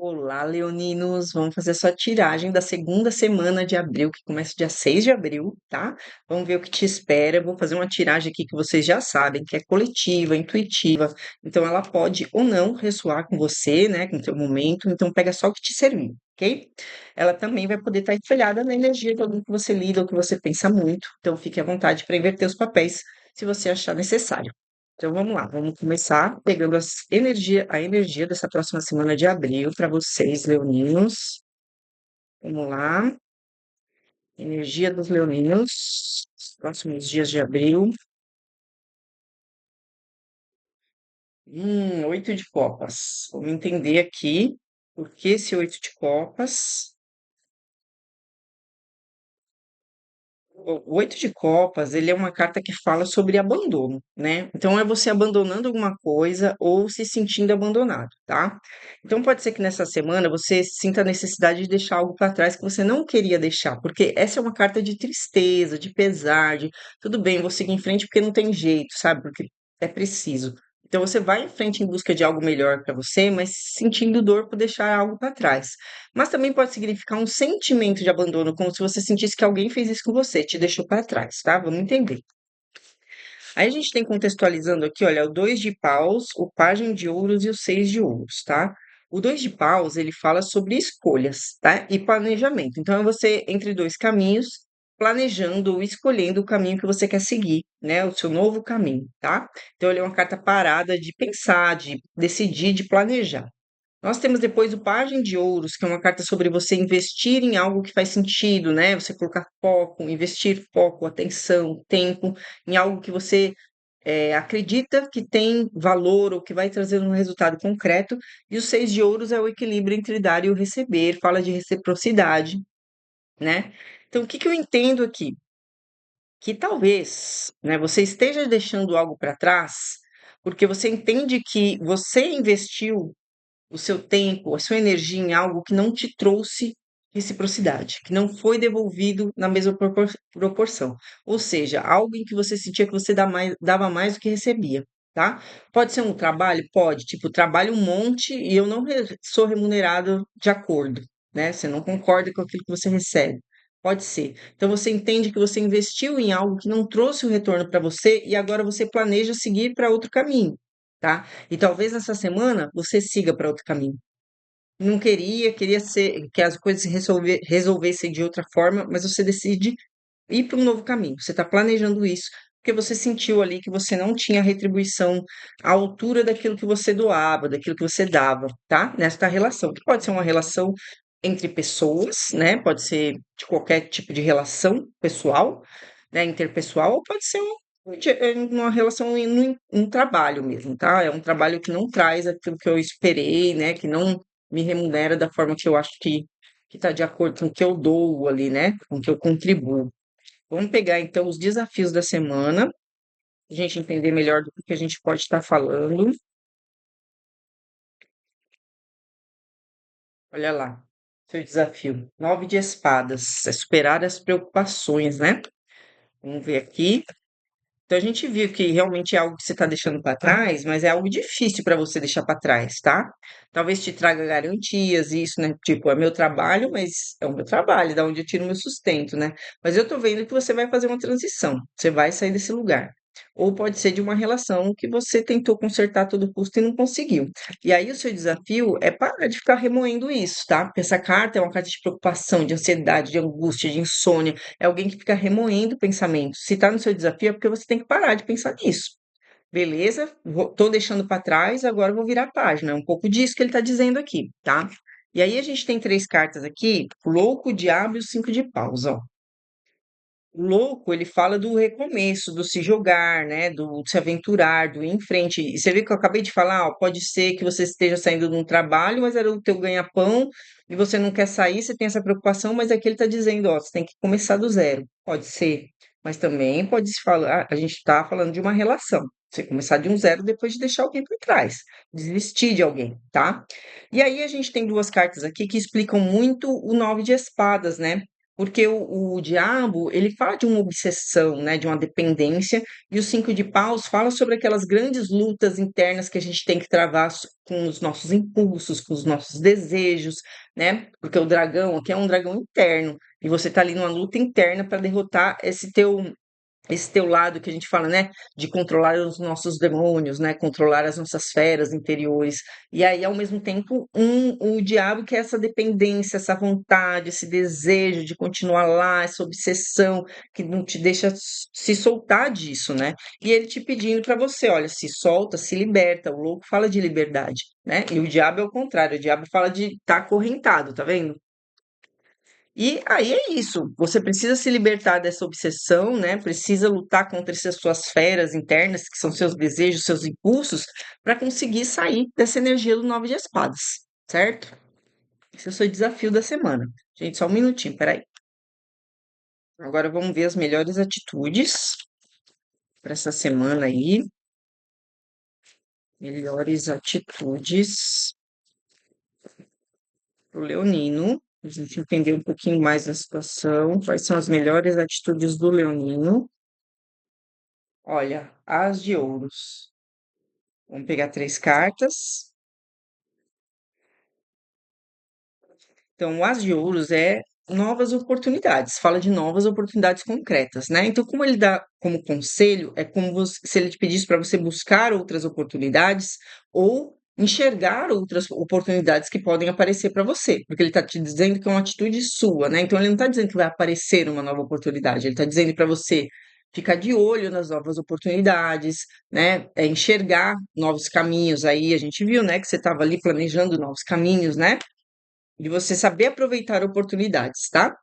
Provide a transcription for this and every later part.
Olá, leoninos! Vamos fazer a sua tiragem da segunda semana de abril, que começa dia 6 de abril, tá? Vamos ver o que te espera. Eu vou fazer uma tiragem aqui que vocês já sabem, que é coletiva, intuitiva, então ela pode ou não ressoar com você, né, com o teu momento, então pega só o que te servir, ok? Ela também vai poder estar espelhada na energia de alguém que você lida ou que você pensa muito, então fique à vontade para inverter os papéis, se você achar necessário. Então vamos lá, vamos começar pegando a energia dessa próxima semana de abril para vocês, leoninos. Vamos lá, energia dos leoninos, os próximos dias de abril. 8 de copas. Vamos entender aqui por que esse 8 de copas. O 8 de copas, ele é uma carta que fala sobre abandono, né? Então é você abandonando alguma coisa ou se sentindo abandonado, tá? Então pode ser que nessa semana você sinta a necessidade de deixar algo para trás que você não queria deixar, porque essa é uma carta de tristeza, de pesar, de tudo bem, vou seguir em frente porque não tem jeito, sabe? Porque é preciso. Então você vai em frente em busca de algo melhor para você, mas sentindo dor por deixar algo para trás. Mas também pode significar um sentimento de abandono, como se você sentisse que alguém fez isso com você, te deixou para trás, tá? Vamos entender. Aí a gente tem contextualizando aqui, olha, o 2 de paus, o pajem de ouros e o 6 de ouros, tá? O 2 de paus, ele fala sobre escolhas, tá? E planejamento. Então, é você entre dois caminhos, planejando ou escolhendo o caminho que você quer seguir, né? O seu novo caminho, tá? Então, ele é uma carta parada de pensar, de decidir, de planejar. Nós temos depois o Pajem de Ouros, que é uma carta sobre você investir em algo que faz sentido, né? Você colocar foco, investir foco, atenção, tempo em algo que você acredita que tem valor ou que vai trazer um resultado concreto. E o 6 de ouros é o equilíbrio entre dar e o receber, fala de reciprocidade, né? Então, o que que eu entendo aqui? Que talvez, né, você esteja deixando algo para trás porque você entende que você investiu o seu tempo, a sua energia em algo que não te trouxe reciprocidade, que não foi devolvido na mesma proporção. Ou seja, algo em que você sentia que você dava mais do que recebia, tá? Pode ser um trabalho? Pode. Tipo, trabalho um monte e eu não sou remunerado de acordo, né? Você não concorda com aquilo que você recebe. Pode ser. Então você entende que você investiu em algo que não trouxe o retorno para você e agora você planeja seguir para outro caminho, tá? E talvez nessa semana você siga para outro caminho. Não queria ser que as coisas se resolvessem de outra forma, mas você decide ir para um novo caminho. Você está planejando isso porque você sentiu ali que você não tinha retribuição à altura daquilo que você doava, daquilo que você dava, tá? Nesta relação, que pode ser uma relação entre pessoas, né? Pode ser de qualquer tipo de relação pessoal, né? Interpessoal, ou pode ser uma relação em trabalho mesmo, tá? É um trabalho que não traz aquilo que eu esperei, né? Que não me remunera da forma que eu acho que está de acordo com o que eu dou ali, né? Com o que eu contribuo. Vamos pegar então os desafios da semana, a gente entender melhor do que a gente pode estar falando. Olha lá, seu desafio. 9 de espadas, é superar as preocupações, né? Vamos ver aqui. Então a gente viu que realmente é algo que você está deixando para trás, mas é algo difícil para você deixar para trás, tá? Talvez te traga garantias, isso, né? Tipo, é meu trabalho, mas é o meu trabalho, da onde eu tiro meu sustento, né? Mas eu tô vendo que você vai fazer uma transição, você vai sair desse lugar. Ou pode ser de uma relação que você tentou consertar a todo custo e não conseguiu. E aí o seu desafio é parar de ficar remoendo isso, tá? Porque essa carta é uma carta de preocupação, de ansiedade, de angústia, de insônia. É alguém que fica remoendo pensamentos. Se tá no seu desafio, é porque você tem que parar de pensar nisso. Beleza? Tô deixando para trás, agora vou virar a página. É um pouco disso que ele tá dizendo aqui, tá? E aí a gente tem 3 cartas aqui: o louco, o diabo e o 5 de paus, ó. O louco, ele fala do recomeço, do se jogar, né? Do se aventurar, do ir em frente. E você vê que eu acabei de falar, ó, pode ser que você esteja saindo de um trabalho, mas era o teu ganha-pão e você não quer sair, você tem essa preocupação, mas aqui ele está dizendo, ó, você tem que começar do zero. Pode ser, mas também pode se falar, a gente está falando de uma relação. Você começar de um zero depois de deixar alguém por trás, desistir de alguém, tá? E aí a gente tem 2 cartas aqui que explicam muito o 9 de espadas, né? porque o diabo, ele fala de uma obsessão, né, de uma dependência, e o cinco de paus fala sobre aquelas grandes lutas internas que a gente tem que travar com os nossos impulsos, com os nossos desejos, né? Porque o dragão aqui é um dragão interno, e você tá ali numa luta interna para derrotar esse teu lado que a gente fala, né, de controlar os nossos demônios, né, controlar as nossas feras interiores. E aí, ao mesmo tempo, o diabo que é essa dependência, essa vontade, esse desejo de continuar lá, essa obsessão que não te deixa se soltar disso, né? E ele te pedindo para você, olha, se solta, se liberta. O louco fala de liberdade, né? E o diabo é o contrário, o diabo fala de estar acorrentado, tá vendo? E aí é isso, você precisa se libertar dessa obsessão, né? Precisa lutar contra essas suas feras internas, que são seus desejos, seus impulsos, para conseguir sair dessa energia do nove de espadas, certo? Esse é o seu desafio da semana. Gente, só um minutinho, peraí. Agora vamos ver as melhores atitudes para essa semana aí. Melhores atitudes para o leonino. A gente entender um pouquinho mais da situação. Quais são as melhores atitudes do leonino? Olha, as de ouros. Vamos pegar três cartas. Então, o as de ouros é novas oportunidades, fala de novas oportunidades concretas, né? Então, como ele dá como conselho, é como se ele te pedisse para você buscar outras oportunidades ou enxergar outras oportunidades que podem aparecer para você, porque ele está te dizendo que é uma atitude sua, né? Então, ele não está dizendo que vai aparecer uma nova oportunidade, ele está dizendo para você ficar de olho nas novas oportunidades, né? É enxergar novos caminhos. Aí a gente viu, né, que você estava ali planejando novos caminhos, né? De você saber aproveitar oportunidades, tá?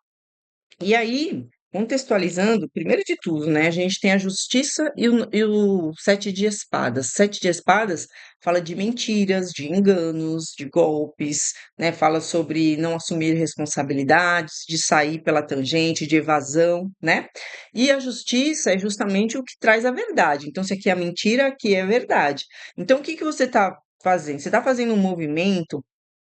E aí, contextualizando, primeiro de tudo, né, a gente tem a justiça e o sete de espadas. Sete de espadas fala de mentiras, de enganos, de golpes, né, fala sobre não assumir responsabilidades, de sair pela tangente, de evasão, né? E a justiça é justamente o que traz a verdade. Então, se aqui é a mentira, aqui é a verdade. Então, o que que você está fazendo? Você está fazendo um movimento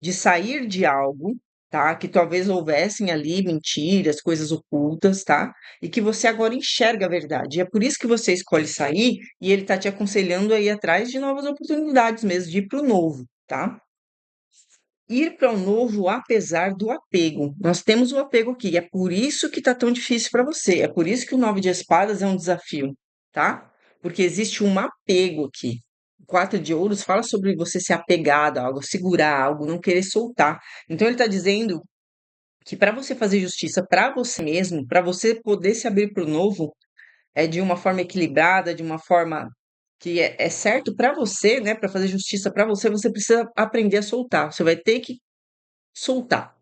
de sair de algo, tá? Que talvez houvessem ali mentiras, coisas ocultas, tá? E que você agora enxerga a verdade. E é por isso que você escolhe sair e ele tá te aconselhando a ir atrás de novas oportunidades mesmo, de ir para o novo, tá? Ir para o novo apesar do apego. Nós temos o apego aqui, e é por isso que tá tão difícil para você. É por isso que o nove de espadas é um desafio, tá? Porque existe um apego aqui. O quatro de ouros fala sobre você ser apegado a algo, segurar algo, não querer soltar. Então ele está dizendo que para você fazer justiça para você mesmo, para você poder se abrir para o novo, é de uma forma equilibrada, de uma forma que é certo para você, né? Para fazer justiça para você, você precisa aprender a soltar. Você vai ter que soltar.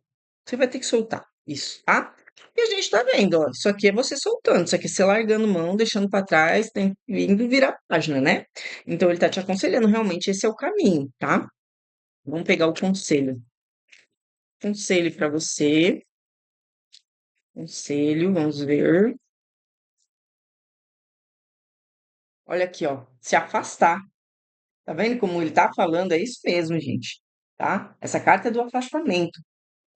Você vai ter que soltar isso, tá? E a gente tá vendo, ó, isso aqui é você soltando, isso aqui é você largando mão, deixando para trás, tem vindo virar a página, né? Então ele tá te aconselhando, realmente esse é o caminho, tá? Vamos pegar o conselho. Conselho para você, conselho, vamos ver. Olha aqui, ó, se afastar. Tá vendo como ele tá falando? É isso mesmo, gente, tá? Essa carta é do afastamento.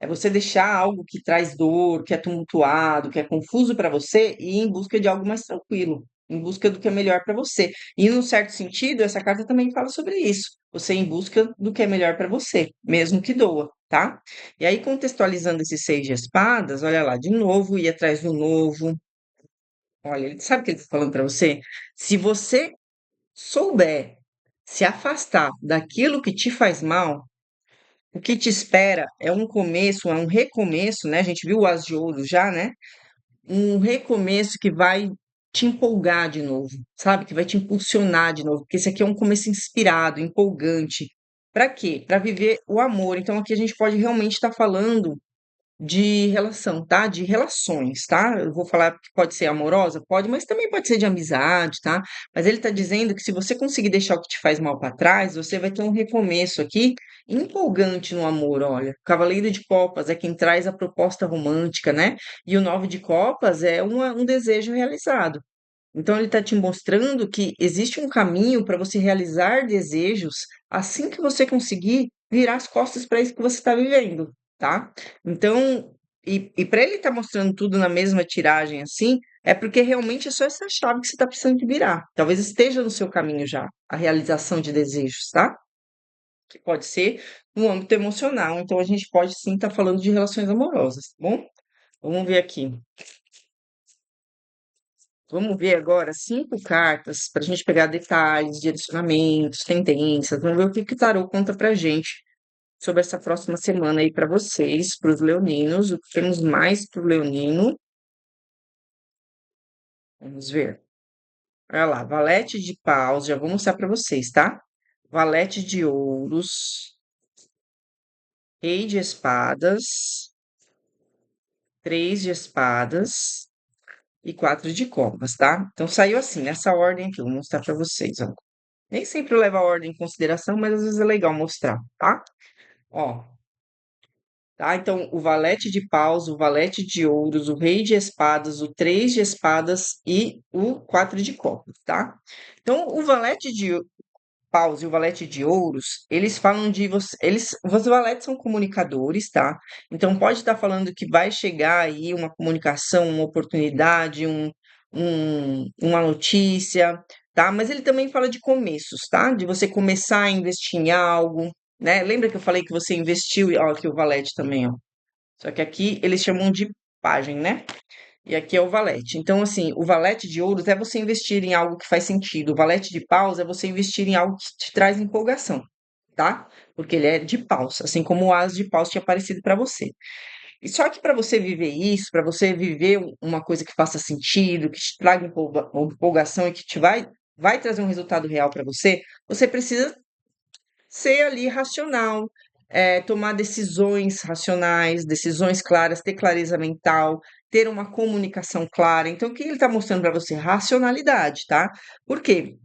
É você deixar algo que traz dor, que é tumultuado, que é confuso para você e ir em busca de algo mais tranquilo, em busca do que é melhor para você. E, num certo sentido, essa carta também fala sobre isso. Você ir em busca do que é melhor para você, mesmo que doa, tá? E aí, contextualizando esses seis de espadas, olha lá, de novo, ir atrás do novo. Olha, ele sabe o que ele está falando para você? Se você souber se afastar daquilo que te faz mal, o que te espera é um começo, é um recomeço, né? A gente viu o As de Ouro já, né? Um recomeço que vai te empolgar de novo, sabe? Que vai te impulsionar de novo, porque esse aqui é um começo inspirado, empolgante. Para quê? Para viver o amor. Então aqui a gente pode realmente estar falando de relação, tá? De relações, tá? Eu vou falar que pode ser amorosa, pode, mas também pode ser de amizade, tá? Mas ele tá dizendo que se você conseguir deixar o que te faz mal para trás, você vai ter um recomeço aqui empolgante no amor, olha. O Cavaleiro de Copas é quem traz a proposta romântica, né? E o Nove de Copas é um desejo realizado. Então ele está te mostrando que existe um caminho para você realizar desejos assim que você conseguir virar as costas para isso que você está vivendo, tá? Então E para ele estar mostrando tudo na mesma tiragem assim, é porque realmente é só essa chave que você está precisando de virar. Talvez esteja no seu caminho já a realização de desejos, tá? Que pode ser no âmbito emocional. Então a gente pode sim estar falando de relações amorosas, tá bom? Vamos ver aqui. Vamos ver agora 5 cartas para a gente pegar detalhes, direcionamentos, tendências. Vamos ver o que que o tarô conta para gente sobre essa próxima semana aí para vocês, para os leoninos. O que temos mais para o leonino? Vamos ver. Olha lá, valete de paus, já vou mostrar para vocês, tá? Valete de ouros, rei de espadas, 3 de espadas e 4 de copas, tá? Então saiu assim, nessa ordem aqui, eu vou mostrar para vocês, ó. Nem sempre leva a ordem em consideração, mas às vezes é legal mostrar, tá? Ó, tá? Então, o valete de paus, o valete de ouros, o rei de espadas, o 3 de espadas e o 4 de copas, tá? Então, o valete de paus e o valete de ouros, eles falam de você, os valetes são comunicadores, tá? Então pode estar falando que vai chegar aí uma comunicação, uma oportunidade, uma notícia, tá? Mas ele também fala de começos, tá? De você começar a investir em algo, né? Lembra que eu falei que você investiu, ó, aqui o valete também, ó. Só que aqui eles chamam de pajem, né? E aqui é o valete. Então, assim, o valete de ouros é você investir em algo que faz sentido. O valete de paus é você investir em algo que te traz empolgação, tá? Porque ele é de paus, assim como o as de paus tinha aparecido para você. E só que para você viver isso, para você viver uma coisa que faça sentido, que te traga empolgação e que vai trazer um resultado real para você, você precisa ser ali racional, tomar decisões racionais, decisões claras, ter clareza mental, ter uma comunicação clara. Então, o que ele está mostrando para você? Racionalidade, tá? Por quê?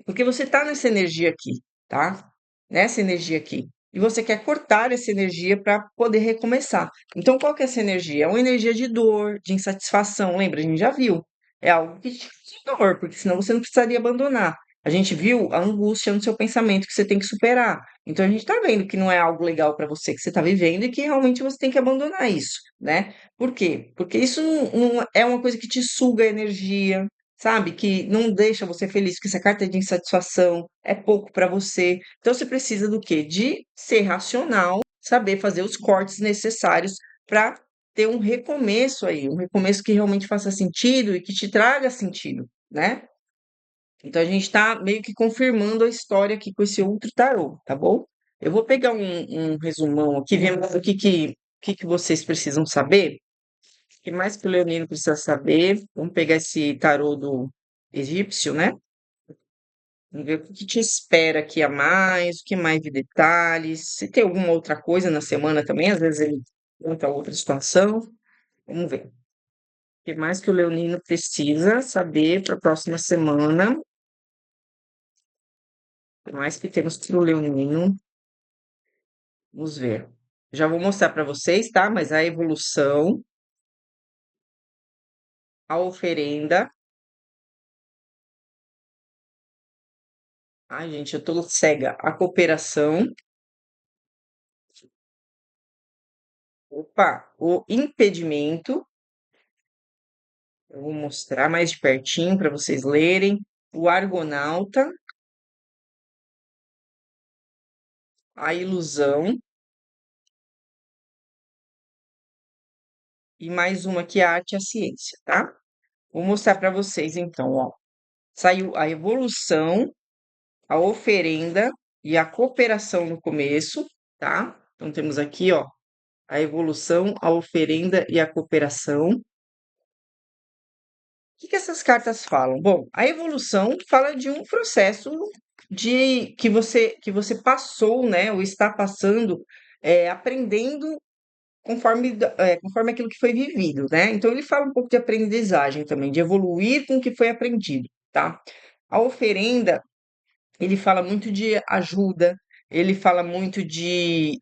Porque você está nessa energia aqui, tá? Nessa energia aqui. E você quer cortar essa energia para poder recomeçar. Então, qual que é essa energia? É uma energia de dor, de insatisfação. Lembra? A gente já viu. É algo que te causa dor, porque senão você não precisaria abandonar. A gente viu a angústia no seu pensamento que você tem que superar. Então, a gente está vendo que não é algo legal para você que você está vivendo e que realmente você tem que abandonar isso, né? Por quê? Porque isso não é uma coisa que te suga energia, sabe? Que não deixa você feliz, que essa carta é de insatisfação, é pouco para você. Então você precisa do quê? De ser racional, saber fazer os cortes necessários para ter um recomeço aí, um recomeço que realmente faça sentido e que te traga sentido, né? Então a gente está meio que confirmando a história aqui com esse outro tarô, tá bom? Eu vou pegar um resumão aqui, vendo o que que vocês precisam saber. O que mais que o Leonino precisa saber? Vamos pegar esse tarô do egípcio, né? Vamos ver o que que te espera aqui a mais, o que mais de detalhes. Se tem alguma outra coisa na semana também, às vezes ele conta outra situação. Vamos ver. O que mais que o Leonino precisa saber para a próxima semana? O que mais que temos para o Leonino? Vamos ver. Já vou mostrar para vocês, tá? Mas a evolução, a oferenda. Ai, gente, eu tô cega. A cooperação. Opa, o impedimento. Eu vou mostrar mais de pertinho para vocês lerem. O argonauta, a ilusão e mais uma aqui, a arte e a ciência, tá? Vou mostrar para vocês então, ó. Saiu a evolução, a oferenda e a cooperação no começo, tá? Então temos aqui, ó, a evolução, a oferenda e a cooperação. O que que essas cartas falam? Bom, a evolução fala de um processo de que você passou, né, ou está passando, aprendendo conforme aquilo que foi vivido, né? Então ele fala um pouco de aprendizagem também, de evoluir com o que foi aprendido, tá? A oferenda, ele fala muito de ajuda, ele fala muito de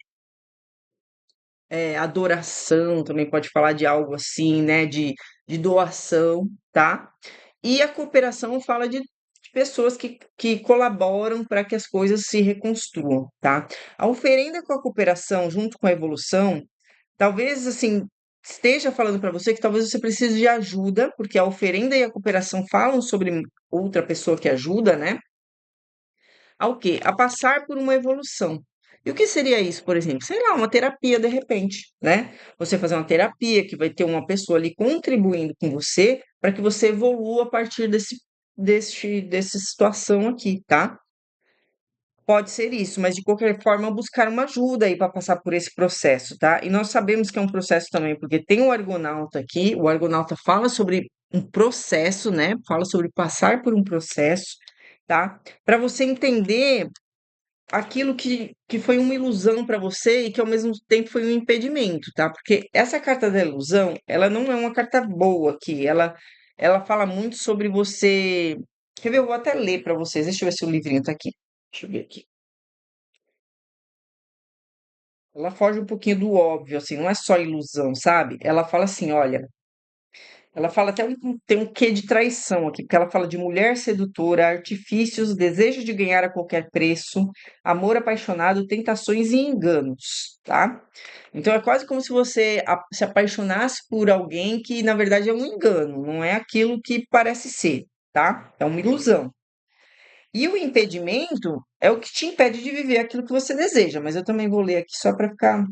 adoração, também pode falar de algo assim, né? De doação, tá? E a cooperação fala de pessoas que colaboram para que as coisas se reconstruam, tá? A oferenda com a cooperação, junto com a evolução, talvez assim. esteja falando para você que talvez você precise de ajuda, porque a oferenda e a cooperação falam sobre outra pessoa que ajuda, né? Ao quê? A passar por uma evolução. E o que seria isso, por exemplo? Sei lá, uma terapia de repente, né? Você fazer uma terapia que vai ter uma pessoa ali contribuindo com você para que você evolua a partir dessa situação aqui, tá? Pode ser isso, mas de qualquer forma buscar uma ajuda aí para passar por esse processo, tá? E nós sabemos que é um processo também, porque tem o argonauta aqui, o argonauta fala sobre um processo, né? Fala sobre passar por um processo, tá? Para você entender aquilo que foi uma ilusão para você e que ao mesmo tempo foi um impedimento, tá? Porque essa carta da ilusão, ela não é uma carta boa aqui, ela fala muito sobre você. Quer ver? Eu vou até ler para vocês. Deixa eu ver se o livrinho tá aqui. Deixa eu ver aqui. Ela foge um pouquinho do óbvio, assim, não é só ilusão, sabe? Ela fala assim, olha, ela fala até tem um quê de traição aqui, porque ela fala de mulher sedutora, artifícios, desejo de ganhar a qualquer preço, amor apaixonado, tentações e enganos, tá? Então é quase como se você se apaixonasse por alguém que na verdade é um engano, não é aquilo que parece ser, tá? É uma ilusão. E o impedimento é o que te impede de viver aquilo que você deseja, mas eu também vou ler aqui só para ficar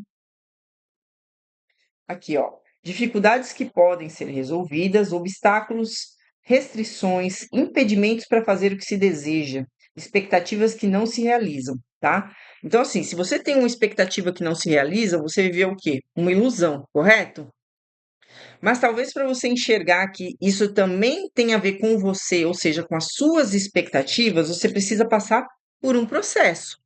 aqui, ó. Dificuldades que podem ser resolvidas, obstáculos, restrições, impedimentos para fazer o que se deseja, expectativas que não se realizam, tá? Então, assim, se você tem uma expectativa que não se realiza, você viveu o quê? Uma ilusão, correto? Mas talvez para você enxergar que isso também tem a ver com você, ou seja, com as suas expectativas, você precisa passar por um processo.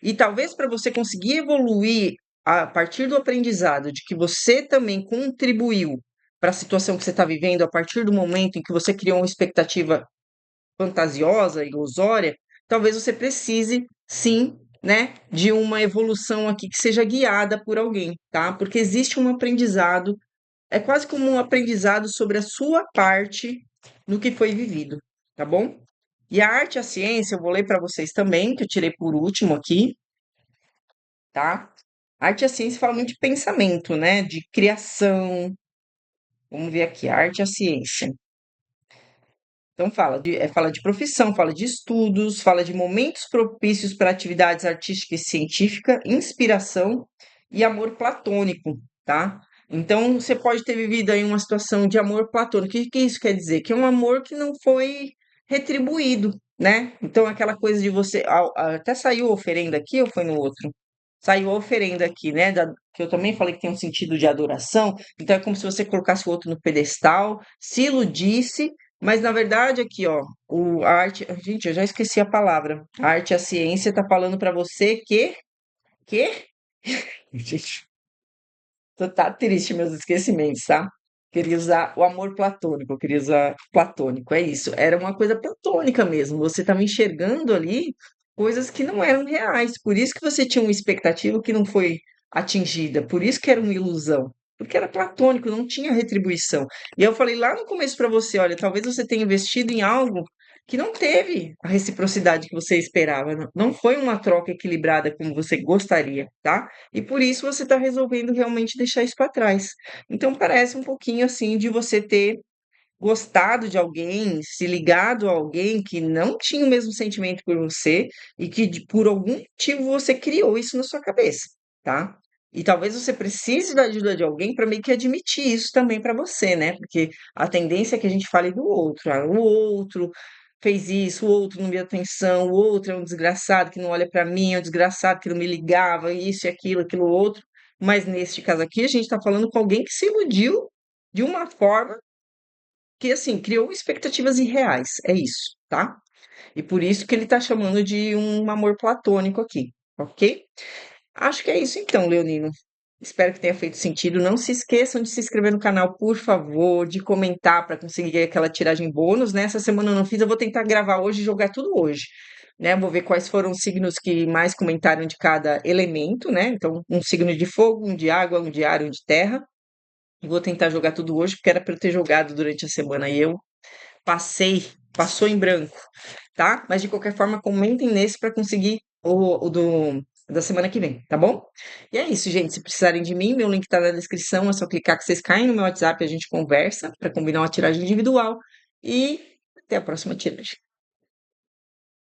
E talvez para você conseguir evoluir a partir do aprendizado de que você também contribuiu para a situação que você está vivendo a partir do momento em que você criou uma expectativa fantasiosa, ilusória, talvez você precise sim, né, de uma evolução aqui que seja guiada por alguém, tá? Porque existe um aprendizado, é quase como um aprendizado sobre a sua parte no que foi vivido, tá bom? E a arte e a ciência, eu vou ler para vocês também, que eu tirei por último aqui, tá? A arte e a ciência fala muito de pensamento, né? De criação. Vamos ver aqui, a arte e a ciência. Então fala de profissão, fala de estudos, fala de momentos propícios para atividades artísticas e científicas, inspiração e amor platônico, tá? Então você pode ter vivido aí uma situação de amor platônico. O que isso quer dizer? Que é um amor que não foi retribuído, né? Então aquela coisa de você. Até saiu a oferenda aqui ou foi no outro? Saiu a oferenda aqui, né? Que eu também falei que tem um sentido de adoração. Então é como se você colocasse o outro no pedestal, se iludisse, mas na verdade aqui, ó, a arte, gente, eu já esqueci a palavra. A arte e a ciência tá falando para você que, gente, tá triste meus esquecimentos, tá? Queria usar o amor platônico, eu queria usar platônico, é isso. Era uma coisa platônica mesmo. Você estava enxergando ali coisas que não eram reais. Por isso que você tinha uma expectativa que não foi atingida. Por isso que era uma ilusão. Porque era platônico, não tinha retribuição. E eu falei lá no começo para você, olha, talvez você tenha investido em algo que não teve a reciprocidade que você esperava. Não foi uma troca equilibrada como você gostaria, tá? E por isso você está resolvendo realmente deixar isso para trás. Então parece um pouquinho assim de você ter gostado de alguém, se ligado a alguém que não tinha o mesmo sentimento por você e que por algum motivo você criou isso na sua cabeça, tá? E talvez você precise da ajuda de alguém para meio que admitir isso também para você, né? Porque a tendência é que a gente fale do outro. O outro fez isso, o outro não me deu atenção, o outro é um desgraçado que não olha para mim, é um desgraçado que não me ligava, isso e aquilo outro. Mas neste caso aqui, a gente está falando com alguém que se iludiu de uma forma que, assim, criou expectativas irreais. É isso, tá? E por isso que ele tá chamando de um amor platônico aqui, ok? Acho que é isso então, Leonino. Espero que tenha feito sentido. Não se esqueçam de se inscrever no canal, por favor, de comentar para conseguir aquela tiragem bônus, né? Essa semana eu não fiz, eu vou tentar gravar hoje e jogar tudo hoje, né? Vou ver quais foram os signos que mais comentaram de cada elemento, né? Então, um signo de fogo, um de água, um de ar, um de terra. E vou tentar jogar tudo hoje, porque era para eu ter jogado durante a semana e eu passou em branco, tá? Mas de qualquer forma, comentem nesse para conseguir o do da semana que vem, tá bom? E é isso, gente. Se precisarem de mim, meu link tá na descrição. É só clicar que vocês caem no meu WhatsApp, a gente conversa para combinar uma tiragem individual. E até a próxima tiragem.